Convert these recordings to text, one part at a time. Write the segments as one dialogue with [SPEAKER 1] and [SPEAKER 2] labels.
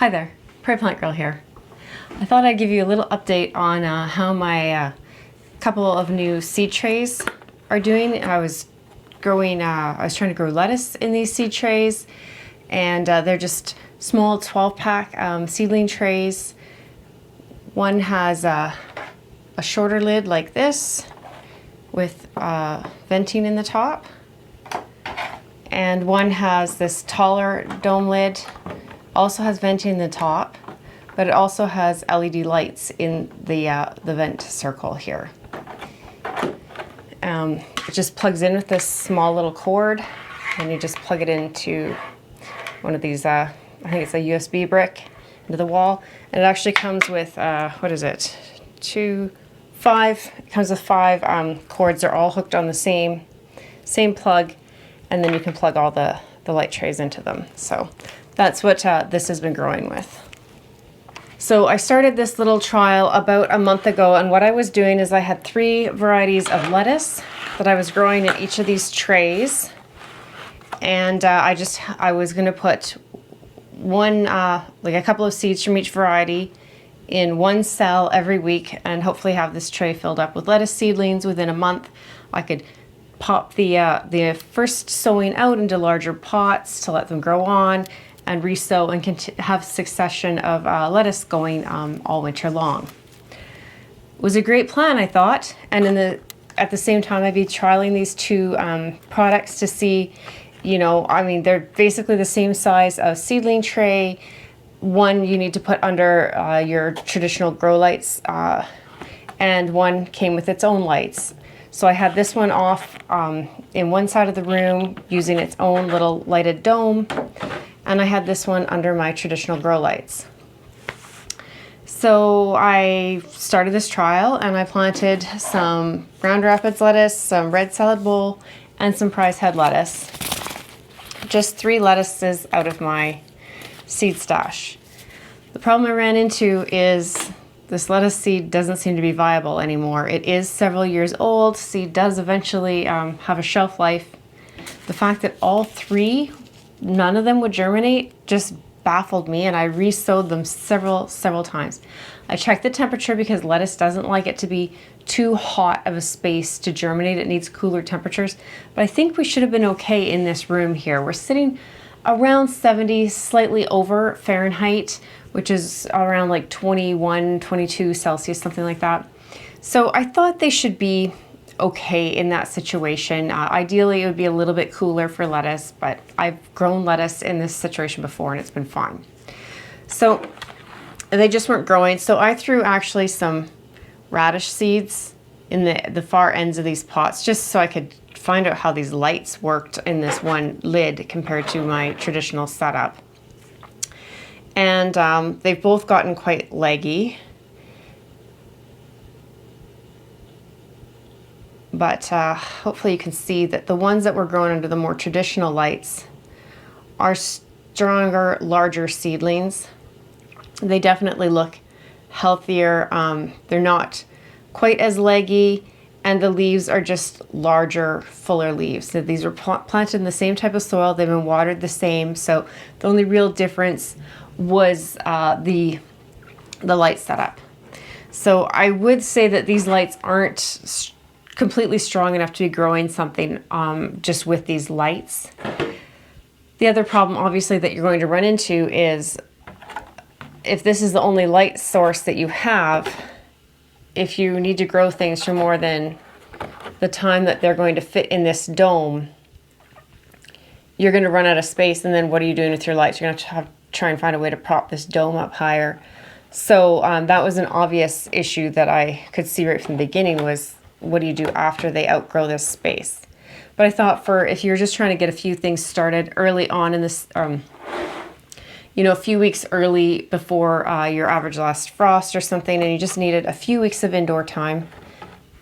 [SPEAKER 1] Hi there, Prairie Plant Girl here. I thought I'd give you a little update on how my couple of new seed trays are doing. I was trying to grow lettuce in these seed trays, and they're just small 12-pack seedling trays. One has a shorter lid like this with venting in the top, and one has this taller dome lid, also has venting in the top, but it also has LED lights in the vent circle here. It just plugs in with this small little cord, and you just plug it into one of these, I think it's a USB brick, into the wall. And it actually comes with, what is it? It comes with 5 cords. They're all hooked on the same plug, and then you can plug all the light trays into them. So that's what this has been growing with. So I started this little trial about a month ago, and what I was doing is I had 3 varieties of lettuce that I was growing in each of these trays, and I was going to put one, like a couple of seeds from each variety in one cell every week, and hopefully have this tray filled up with lettuce seedlings within a month. I could pop the first sowing out into larger pots to let them grow on, and resow and have succession of lettuce going all winter long. It was a great plan, I thought, and at the same time I'd be trialing these 2 products to see, I mean, they're basically the same size of seedling tray. One you need to put under your traditional grow lights, and one came with its own lights. So I had this one off in one side of the room using its own little lighted dome, and I had this one under my traditional grow lights. So I started this trial, and I planted some Grand Rapids lettuce, some red salad bowl, and some prize head lettuce. Just 3 lettuces out of my seed stash. The problem I ran into is this lettuce seed doesn't seem to be viable anymore. It is several years old. Seed does eventually have a shelf life. The fact that all 3, none of them would germinate, just baffled me, and I re-sowed them several times. I checked the temperature because lettuce doesn't like it to be too hot of a space to germinate. It needs cooler temperatures, but I think we should have been okay in this room here. We're sitting around 70, slightly over Fahrenheit, which is around like 21, 22 Celsius, something like that. So I thought they should be okay in that situation. Ideally, it would be a little bit cooler for lettuce, but I've grown lettuce in this situation before and it's been fine. So they just weren't growing. So I threw actually some radish seeds in the far ends of these pots, just so I could find out how these lights worked in this one lid compared to my traditional setup. And they've both gotten quite leggy. But hopefully you can see that the ones that were grown under the more traditional lights are stronger, larger seedlings. They definitely look healthier. They're not quite as leggy, and the leaves are just larger, fuller leaves. So these were planted in the same type of soil. They've been watered the same. So the only real difference was the light setup. So I would say that these lights aren't completely strong enough to be growing something just with these lights. The other problem obviously that you're going to run into is if this is the only light source that you have, if you need to grow things for more than the time that they're going to fit in this dome, you're going to run out of space, and then what are you doing with your lights? You're going to have to try and find a way to prop this dome up higher. So that was an obvious issue that I could see right from the beginning, was what do you do after they outgrow this space? But I thought if you're just trying to get a few things started early on in this, a few weeks early before your average last frost or something, and you just needed a few weeks of indoor time,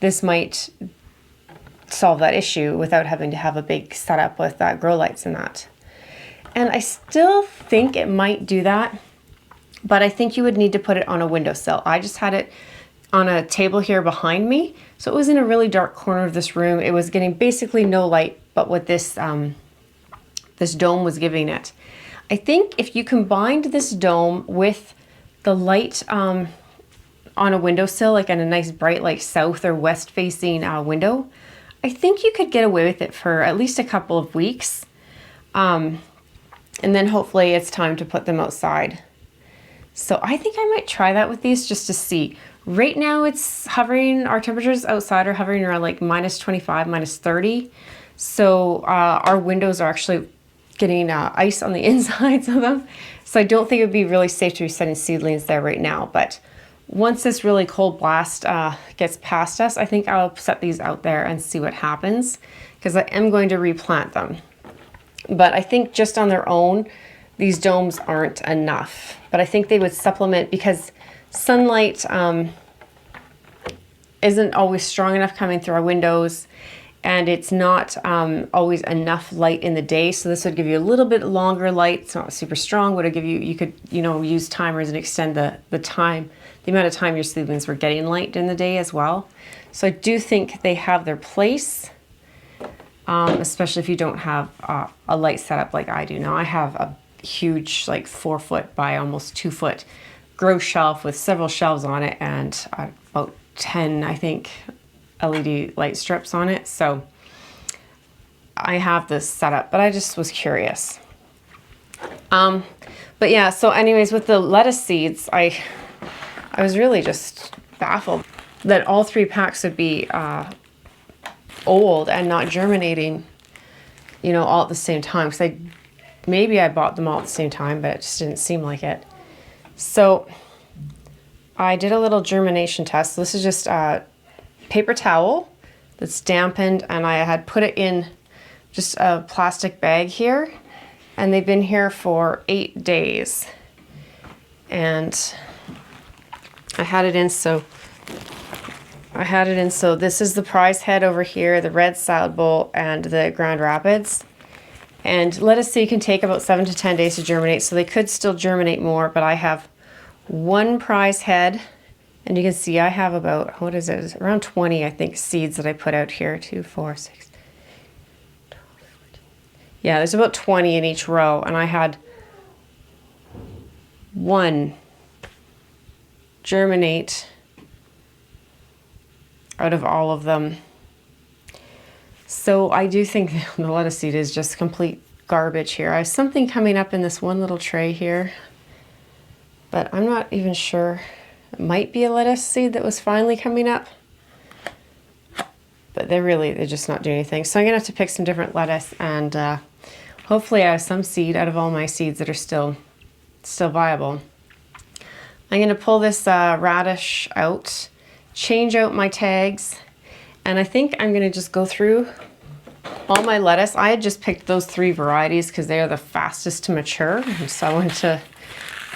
[SPEAKER 1] this might solve that issue without having to have a big setup with grow lights and that. And I still think it might do that, but I think you would need to put it on a windowsill. I just had it on a table here behind me, so it was in a really dark corner of this room. It was getting basically no light but what this this dome was giving it. I think if you combined this dome with the light on a windowsill, like in a nice bright like south or west facing window, I think you could get away with it for at least a couple of weeks. And then hopefully it's time to put them outside. So I think I might try that with these just to see. Right now it's hovering, our temperatures outside are hovering around like -25, -30. So our windows are actually getting ice on the insides of them. So I don't think it would be really safe to be setting seedlings there right now. But once this really cold blast gets past us, I think I'll set these out there and see what happens, because I am going to replant them. But I think just on their own, these domes aren't enough. But I think they would supplement, because sunlight isn't always strong enough coming through our windows, and it's not always enough light in the day. So this would give you a little bit longer light. It's not super strong, but it'd give you, you could, you know, use timers and extend the time, the amount of time your seedlings were getting light in the day as well. So I do think they have their place, especially if you don't have a light setup like I do. Now I have a huge, like 4 foot by almost 2 foot grow shelf with several shelves on it, and about 10, I think, LED light strips on it. So I have this set up, but I just was curious. But yeah, so anyways, with the lettuce seeds, I was really just baffled that all 3 packs would be old and not germinating, you know, all at the same time. Because maybe I bought them all at the same time, but it just didn't seem like it. So I did a little germination test. This is just a paper towel that's dampened, and I had put it in just a plastic bag here, and they've been here for 8 days. And I had it in so this is the prize head over here, the red salad bowl, and the Grand Rapids. And lettuce seed can take about 7 to 10 days to germinate, so they could still germinate more, but I have 1 prize head, and you can see I have about, what is it, it's around 20, I think, seeds that I put out here. 2, 4, 6, 12, 14. Yeah, there's about 20 in each row, and I had 1 germinate out of all of them. So I do think the lettuce seed is just complete garbage here. I have something coming up in this one little tray here, but I'm not even sure. It might be a lettuce seed that was finally coming up, but they're just not doing anything. So I'm gonna have to pick some different lettuce, and hopefully I have some seed out of all my seeds that are still viable. I'm gonna pull this radish out, change out my tags, and I think I'm gonna just go through all my lettuce. I had just picked those 3 varieties because they are the fastest to mature, so I wanted to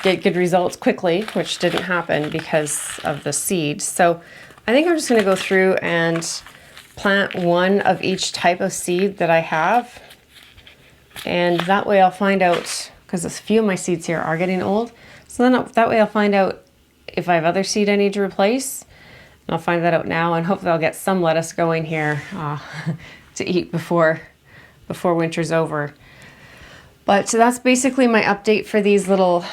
[SPEAKER 1] get good results quickly, which didn't happen because of the seed. So I think I'm just gonna go through and plant 1 of each type of seed that I have, and that way I'll find out, because a few of my seeds here are getting old, so then that way I'll find out if I have other seed I need to replace. And I'll find that out now, and hopefully I'll get some lettuce going here to eat before winter's over. But so that's basically my update for these little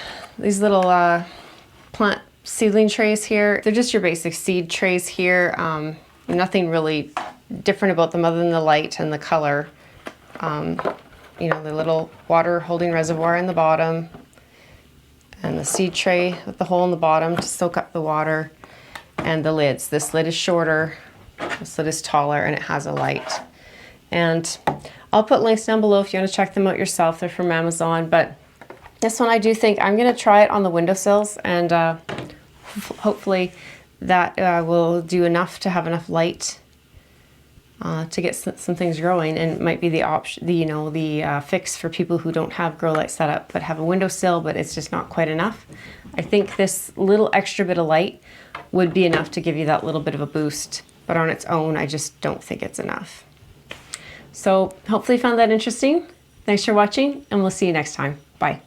[SPEAKER 1] plant seedling trays here. They're just your basic seed trays here. Nothing really different about them other than the light and the color. You know, the little water holding reservoir in the bottom, and the seed tray with the hole in the bottom to soak up the water, and the lids. This lid is shorter, this lid is taller, and it has a light. And I'll put links down below if you want to check them out yourself. They're from Amazon, but this one I do think I'm going to try it on the windowsills, and hopefully that will do enough to have enough light to get some things growing, and it might be the option, the fix for people who don't have grow light set up but have a windowsill, but it's just not quite enough. I think this little extra bit of light would be enough to give you that little bit of a boost, but on its own I just don't think it's enough. So hopefully you found that interesting. Thanks for watching, and we'll see you next time. Bye.